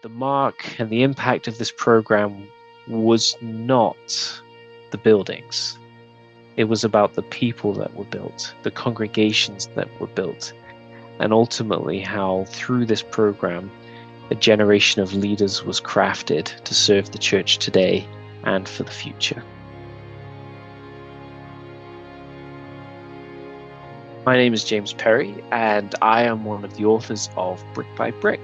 the mark and the impact of this program was not the buildings. It was about the people that were built, the congregations that were built, and ultimately how through this program, a generation of leaders was crafted to serve the church today and for the future. My name is James Perry, and I am one of the authors of Brick by Brick.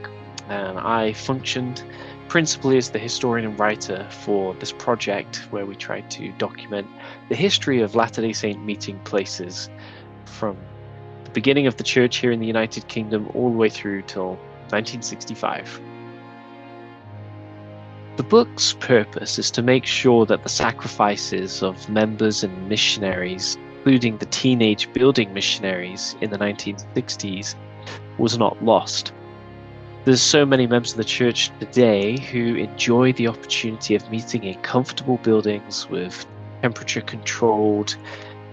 And I functioned principally as the historian and writer for this project where we tried to document the history of Latter-day Saint meeting places from the beginning of the church here in the United Kingdom all the way through till 1965. The book's purpose is to make sure that the sacrifices of members and missionaries, including the teenage building missionaries in the 1960s, was not lost. There's so many members of the church today who enjoy the opportunity of meeting in comfortable buildings with temperature-controlled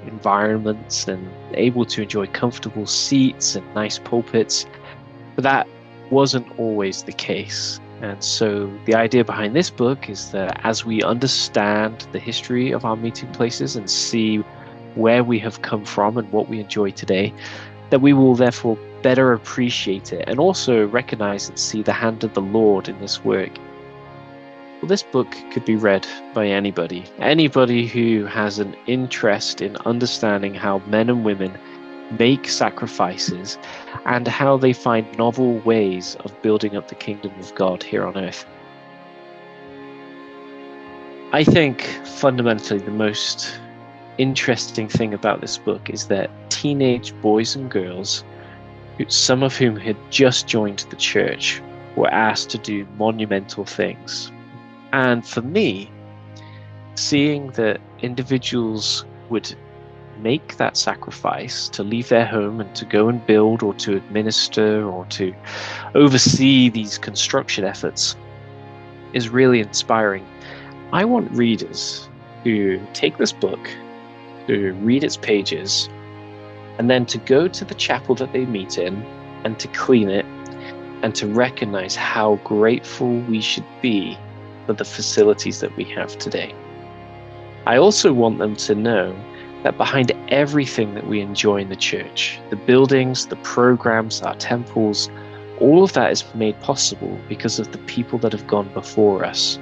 environments and able to enjoy comfortable seats and nice pulpits, but that wasn't always the case. And so the idea behind this book is that as we understand the history of our meeting places and see where we have come from and what we enjoy today, that we will therefore better appreciate it and also recognize and see the hand of the Lord in this work. Well, this book could be read by anybody who has an interest in understanding how men and women make sacrifices and how they find novel ways of building up the kingdom of God here on earth. I think fundamentally the most interesting thing about this book is that teenage boys and girls, some of whom had just joined the church, were asked to do monumental things. And for me, seeing that individuals would make that sacrifice to leave their home and to go and build or to administer or to oversee these construction efforts is really inspiring. I want readers who take this book, to read its pages, and then to go to the chapel that they meet in and to clean it and to recognize how grateful we should be for the facilities that we have today. I also want them to know that behind everything that we enjoy in the church, the buildings, the programs, our temples, all of that is made possible because of the people that have gone before us.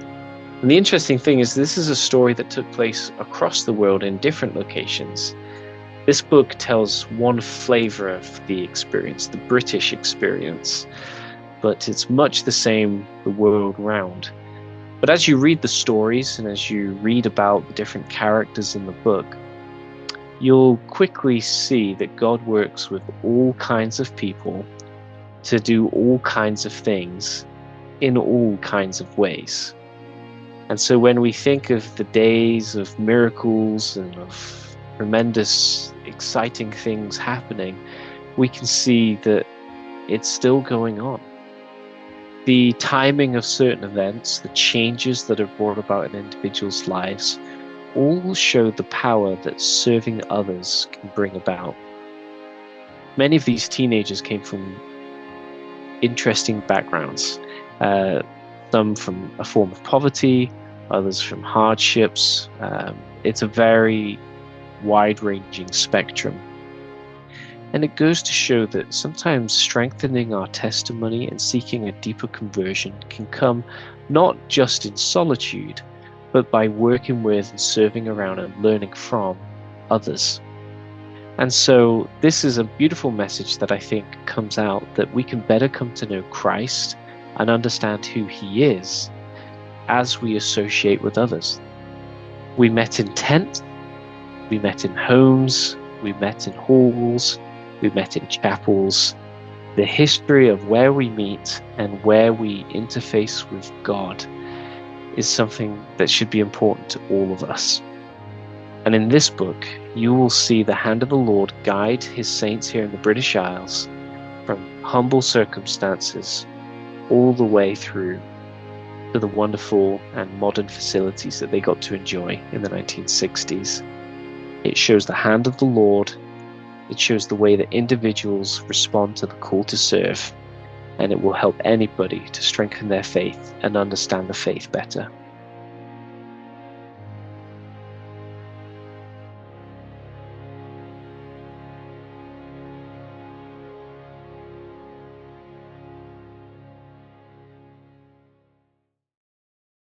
And the interesting thing is this is a story that took place across the world in different locations. This book tells one flavor of the experience, the British experience, but it's much the same the world round. But as you read the stories and as you read about the different characters in the book, you'll quickly see that God works with all kinds of people to do all kinds of things in all kinds of ways. And so when we think of the days of miracles and of tremendous, exciting things happening, we can see that it's still going on. The timing of certain events, the changes that are brought about in individuals' lives, all show the power that serving others can bring about. Many of these teenagers came from interesting backgrounds. Some from a form of poverty, others from hardships. It's a very wide-ranging spectrum. And it goes to show that sometimes strengthening our testimony and seeking a deeper conversion can come not just in solitude, but by working with and serving around and learning from others. And so this is a beautiful message that I think comes out that we can better come to know Christ and understand who he is as we associate with others. We met in tents, we met in homes, we met in halls, we met in chapels. The history of where we meet and where we interface with God is something that should be important to all of us. And in this book, you will see the hand of the Lord guide his saints here in the British Isles from humble circumstances all the way through to the wonderful and modern facilities that they got to enjoy in the 1960s. It shows the hand of the Lord. It shows the way that individuals respond to the call to serve. and it will help anybody to strengthen their faith and understand the faith better.